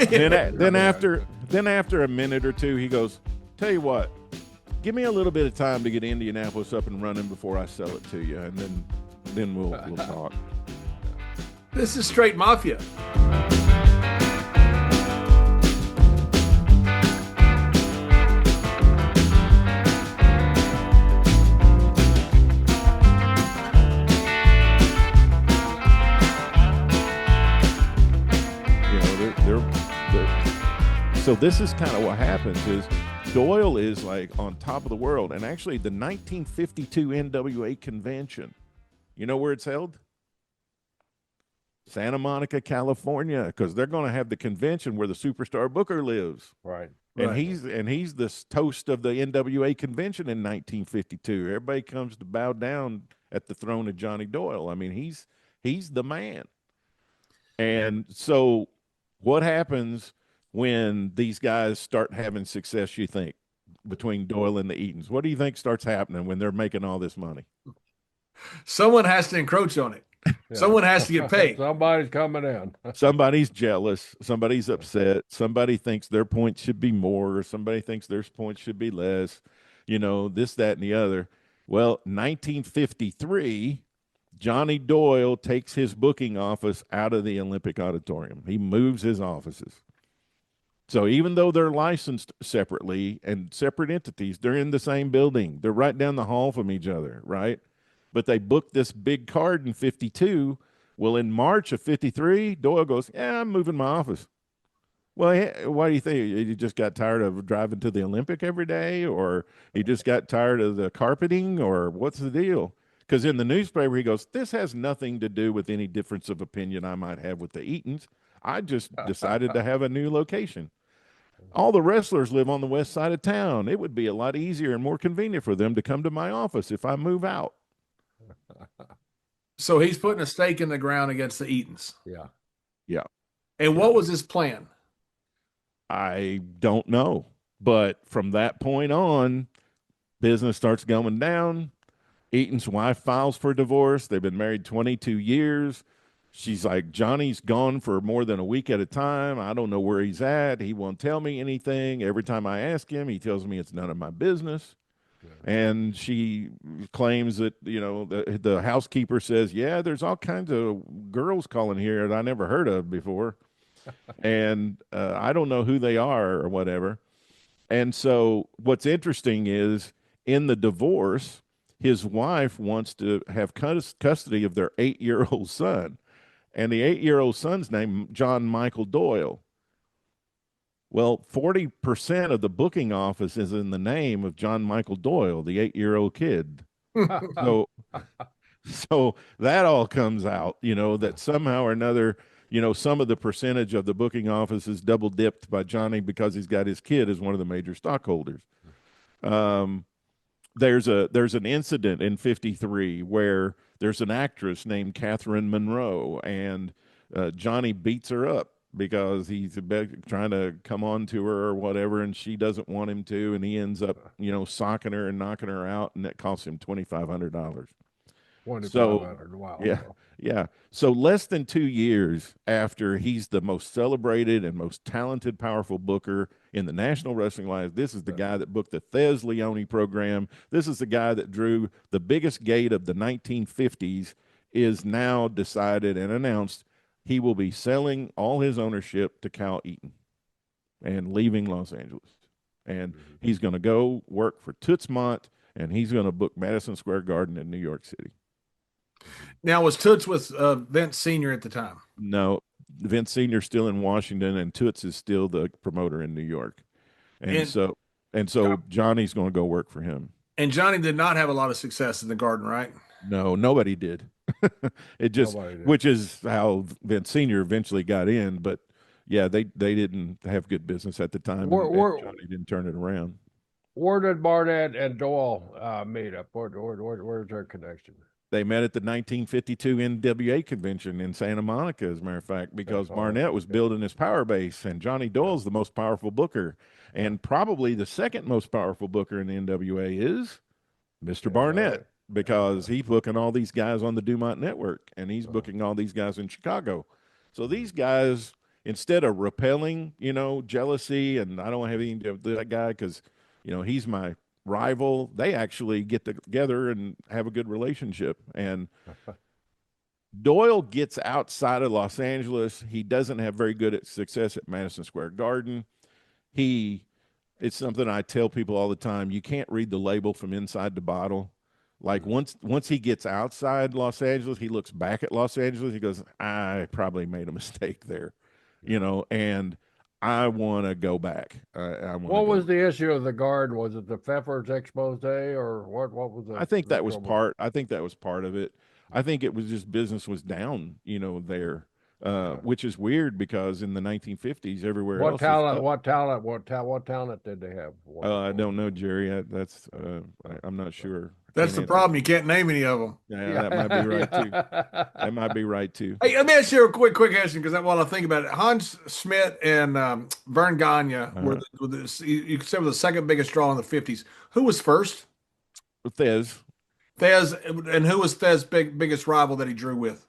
Then after a minute or two, he goes, "Tell you what, give me a little bit of time to get Indianapolis up and running before I sell it to you, and then we'll talk." This is straight mafia. So this is kind of what happens is Doyle is like on top of the world. And actually the 1952 NWA convention, you know where it's held? Santa Monica, California, because they're going to have the convention where the superstar Booker lives. Right. And he's the toast of the NWA convention in 1952. Everybody comes to bow down at the throne of Johnny Doyle. I mean, he's the man. And so what happens when these guys start having success, you think, between Doyle and the Eatons? What do you think starts happening when they're making all this money? Someone has to encroach on it. Yeah. Someone has to get paid. Somebody's coming in. Somebody's jealous. Somebody's upset. Somebody thinks their points should be more, or somebody thinks their points should be less. You know, this, that, and the other. Well, 1953, Johnny Doyle takes his booking office out of the Olympic Auditorium. He moves his offices. So even though they're licensed separately and separate entities, they're in the same building. They're right down the hall from each other, right? But they booked this big card in 52. Well, in March of 53, Doyle goes, "Yeah, I'm moving my office." Well, why do you think? You just got tired of driving to the Olympic every day, or he just got tired of the carpeting, or what's the deal? Because in the newspaper, he goes, "This has nothing to do with any difference of opinion I might have with the Eatons. I just decided to have a new location. All the wrestlers live on the west side of town. It would be a lot easier and more convenient for them to come to my office if I move out." So he's putting a stake in the ground against the Eatons. Yeah. Yeah. And what was his plan? I don't know. But from that point on, business starts going down. Eaton's wife files for divorce. They've been married 22 years. She's like, "Johnny's gone for more than a week at a time. I don't know where he's at. He won't tell me anything. Every time I ask him, he tells me it's none of my business." Yeah. And she claims that, you know, the housekeeper says, "Yeah, there's all kinds of girls calling here that I never heard of before." And I don't know who they are or whatever. And so what's interesting is in the divorce, his wife wants to have custody of their 8-year-old son. And the 8-year-old son's name, John Michael Doyle. Well, 40% of the booking office is in the name of John Michael Doyle, the 8-year-old kid. So that all comes out, you know, that somehow or another, you know, some of the percentage of the booking office is double dipped by Johnny because he's got his kid as one of the major stockholders. There's an incident in 53 where there's an actress named Catherine Monroe, and Johnny beats her up because he's trying to come on to her or whatever, and she doesn't want him to, and he ends up, you know, socking her and knocking her out, and that costs him $2,500. So, wow. Yeah. So less than 2 years after he's the most celebrated and most talented, powerful booker in the National Wrestling Alliance, this is the guy that booked the Thez Leone program. This is the guy that drew the biggest gate of the 1950s, is now decided and announced he will be selling all his ownership to Cal Eaton and leaving Los Angeles. And he's going to go work for Toots Mondt, and he's going to book Madison Square Garden in New York City. Now, was Toots with Vince Sr. at the time? No, Vince Sr. still in Washington, and Toots is still the promoter in New York. And so Johnny's going to go work for him. And Johnny did not have a lot of success in the Garden, right? No, nobody did. Which is how Vince Sr. eventually got in. But yeah, they didn't have good business at the time. And Johnny didn't turn it around. Where did Barnett and Doyle meet up? Where's their connection? They met at the 1952 NWA convention in Santa Monica, as a matter of fact, because Barnett was building his power base, and Johnny Doyle's the most powerful booker. And probably the second most powerful booker in the NWA is Mr. Barnett, because he's booking all these guys on the Dumont Network, and he's booking all these guys in Chicago. So these guys instead of repelling, jealousy, and I don't have anything to do with that guy because, he's my rival, they actually get together and have a good relationship. And Doyle gets outside of Los Angeles. He doesn't have very good success at Madison Square Garden. He, it's something I tell people all the time. You can't read the label from inside the bottle. Like once he gets outside Los Angeles, he looks back at Los Angeles. He goes, I probably made a mistake there, and I want to go back. I want to What go. was the issue of the Garden? Was it the Pfeffer's expose or what? What was I think that was trouble? part. I think that was part of it. I think it was just business was down, there, which is weird because in the 1950s, everywhere What else was talent? up. What talent did they have? I don't know, Jerry. I'm not sure. I That's can't the answer. problem. You can't name any of them. Yeah, that might be right too. That might be right too. Hey, let me ask you a quick question because while I think about it, Hans Schmidt and Vern Gagne you said were the second biggest draw in the 50s. Who was first? Thez. Thez, and who was Thez's biggest rival that he drew with?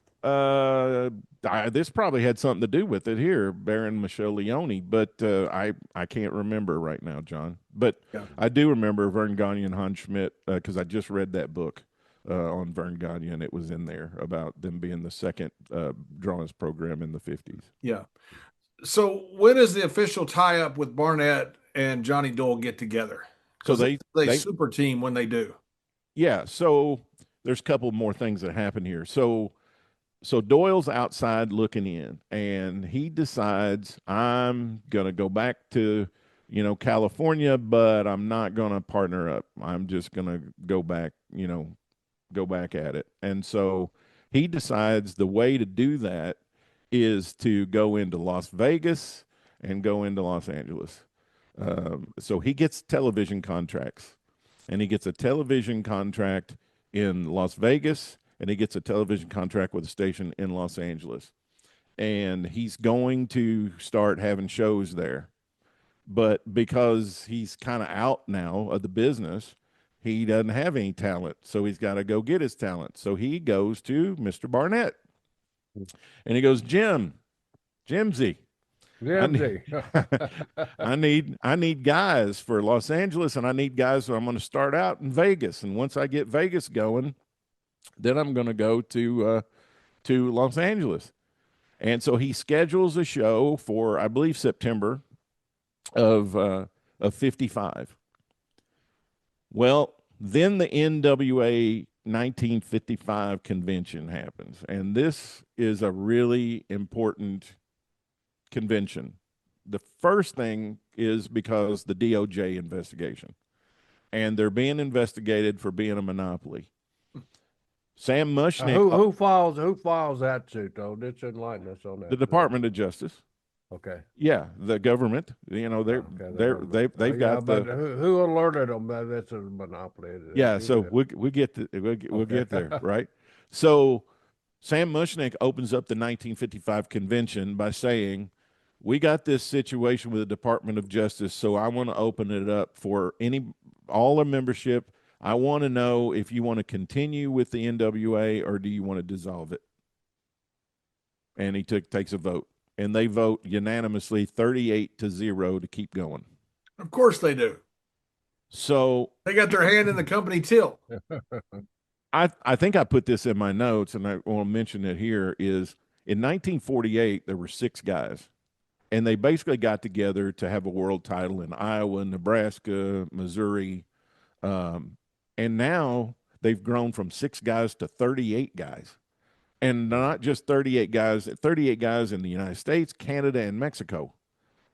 This probably had something to do with it here, Baron Michel Leone, but I can't remember right now, John. But Yeah. I do remember Vern Gagne and Hans Schmidt because I just read that book on Vern Gagne, and it was in there about them being the second drawings program in the 50s. Yeah. So when does the official tie-up with Barnett and Johnny Doyle get together? So Because they super team when they do. yeah. So there's a couple more things that happen here. So Doyle's outside looking in, and he decides I'm gonna go back to, California, but I'm not gonna partner up. I'm just gonna go back, go back at it. And so he decides the way to do that is to go into Las Vegas and go into Los Angeles. So he gets television contracts, and he gets a television contract in Las Vegas, and he gets a television contract with a station in Los Angeles. And he's going to start having shows there. But because he's kind of out now of the business, he doesn't have any talent. So he's got to go get his talent. So he goes to Mr. Barnett and he goes, Jimsy, I need, I need guys for Los Angeles, and I need guys. So I'm going to start out in Vegas. And once I get Vegas going, then I'm going to go to Los Angeles. And so he schedules a show for, I believe, September of 55. Well, then the NWA 1955 convention happens, and this is a really important convention. The first thing is because the DOJ investigation, and they're being investigated for being a monopoly. Sam Mushnick, who files that suit though? Let's enlighten us on that. the Department of Justice. Okay. Yeah, the government. They've got but the who alerted them that it's a monopoly? yeah. So we get we'll get there, right? So Sam Mushnick opens up the 1955 convention by saying, "We got this situation with the Department of Justice, so I want to open it up for all our membership. I want to know if you want to continue with the NWA or do you want to dissolve it." And he takes a vote, and they vote unanimously 38-0 to keep going. Of course they do. So they got their hand in the company till. I think I put this in my notes, and I want to mention it here, is in 1948, there were 6 guys, and they basically got together to have a world title in Iowa, Nebraska, Missouri, and now they've grown from 6 guys to 38 guys. And not just 38 guys in the United States, Canada, and Mexico.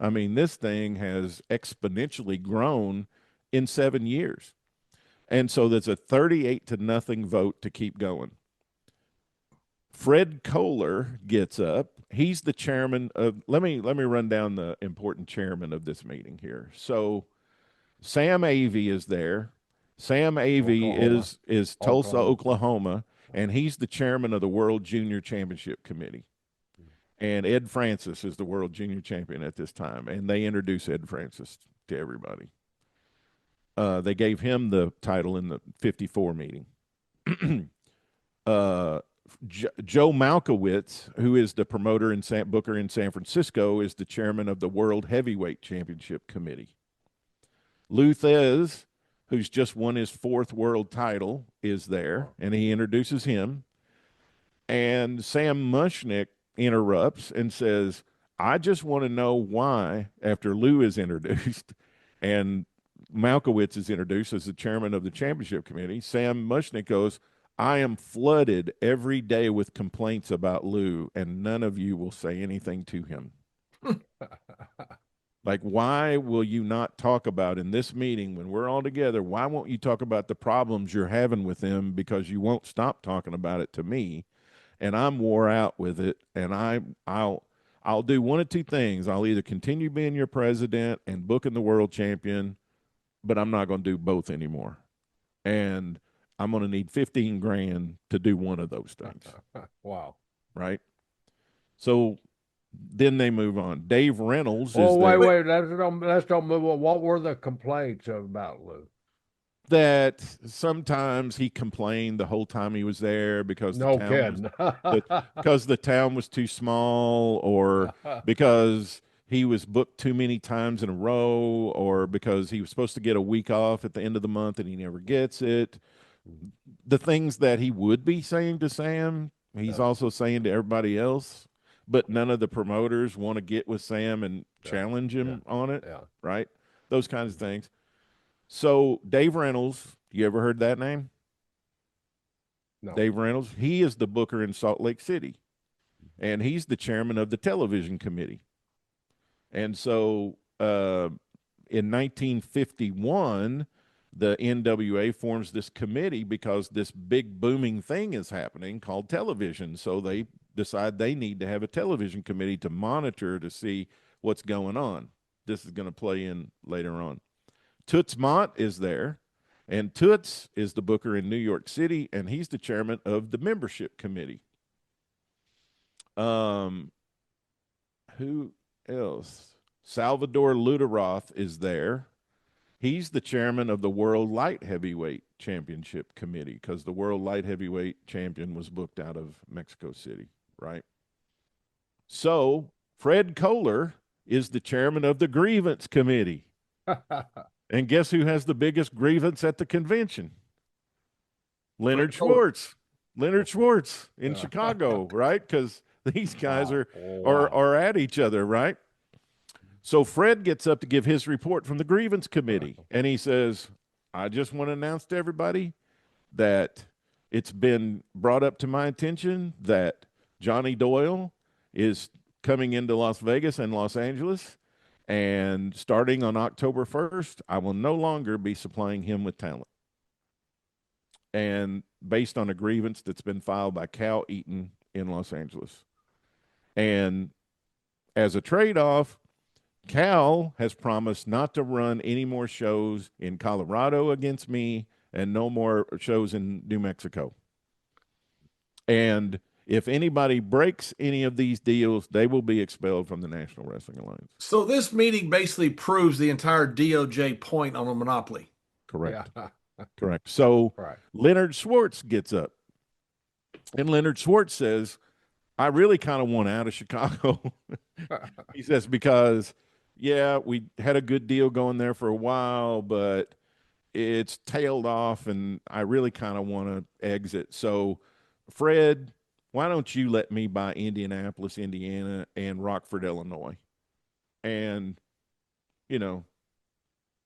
I mean, this thing has exponentially grown in 7 years. And so there's a 38-0 vote to keep going. Fred Kohler gets up. He's the chairman of, let me run down the important chairman of this meeting here. So Sam Avey is there. Sam Avey is Tulsa, Oklahoma, and he's the chairman of the World Junior Championship Committee. And Ed Francis is the World Junior Champion at this time, and they introduce Ed Francis to everybody. They gave him the title in the 54 meeting. Joe Malkowitz, who is the promoter in Booker in San Francisco, is the chairman of the World Heavyweight Championship Committee. Lou Thez, who's just won his 4th world title, is there, and he introduces him. And Sam Mushnick interrupts and says, I just want to know why, after Lou is introduced and Malkowitz is introduced as the chairman of the championship committee, Sam Mushnick goes, I am flooded every day with complaints about Lou, and none of you will say anything to him. Like, why will you not talk about in this meeting when we're all together? Why won't you talk about the problems you're having with him? Because you won't stop talking about it to me, and I'm wore out with it. And I'll do one of two things. I'll either continue being your president and booking the world champion, but I'm not going to do both anymore. And I'm going to need 15 grand to do one of those things. Wow. Right. So then they move on. Dave Reynolds. Oh, wait. Let's don't move on. What were the complaints about Lou? That sometimes he complained the whole time he was there because the town was too small, or because he was booked too many times in a row, or because he was supposed to get a week off at the end of the month and he never gets it. The things that he would be saying to Sam, he's also saying to everybody else, but none of the promoters want to get with Sam and challenge him on it, right? Those kinds of things. So Dave Reynolds, you ever heard that name? No. Dave Reynolds, he is the booker in Salt Lake City, and he's the chairman of the television committee. And so in 1951, the NWA forms this committee because this big booming thing is happening called television. So they decide they need to have a television committee to monitor to see what's going on. This is going to play in later on. Toots Mott is there, and Toots is the booker in New York City, and he's the chairman of the membership committee. Who else? Salvador Luderoth is there. He's the chairman of the World Light Heavyweight Championship Committee, because the World Light Heavyweight Champion was booked out of Mexico City, right? So Fred Kohler is the chairman of the Grievance Committee. And guess who has the biggest grievance at the convention? Leonard Schwartz. Leonard Schwartz in Chicago, right? Because these guys are at each other, right? So Fred gets up to give his report from the grievance committee, and he says, I just want to announce to everybody that it's been brought up to my attention that Johnny Doyle is coming into Las Vegas and Los Angeles, and starting on October 1st, I will no longer be supplying him with talent. And based on a grievance that's been filed by Cal Eaton in Los Angeles. And as a trade-off, Cal has promised not to run any more shows in Colorado against me and no more shows in New Mexico. And if anybody breaks any of these deals, they will be expelled from the National Wrestling Alliance. So this meeting basically proves the entire DOJ point on a monopoly. Correct. Correct. So Leonard Schwartz gets up, and Leonard Schwartz says, I really kind of want out of Chicago. He says, because, we had a good deal going there for a while, but it's tailed off, and I really kind of want to exit. So, Fred, why don't you let me buy Indianapolis, Indiana, and Rockford, Illinois? And,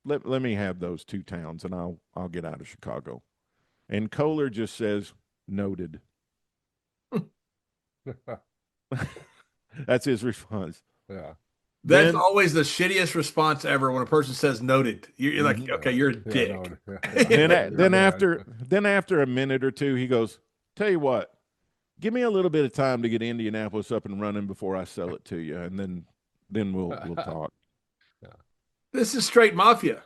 let me have those two towns, and I'll get out of Chicago. And Kohler just says, noted. That's his response. Yeah. That's always the shittiest response ever when a person says noted. You're like, okay, you're a dick. Then after a minute or two, he goes, tell you what, give me a little bit of time to get Indianapolis up and running before I sell it to you, and then we'll talk. This is straight mafia.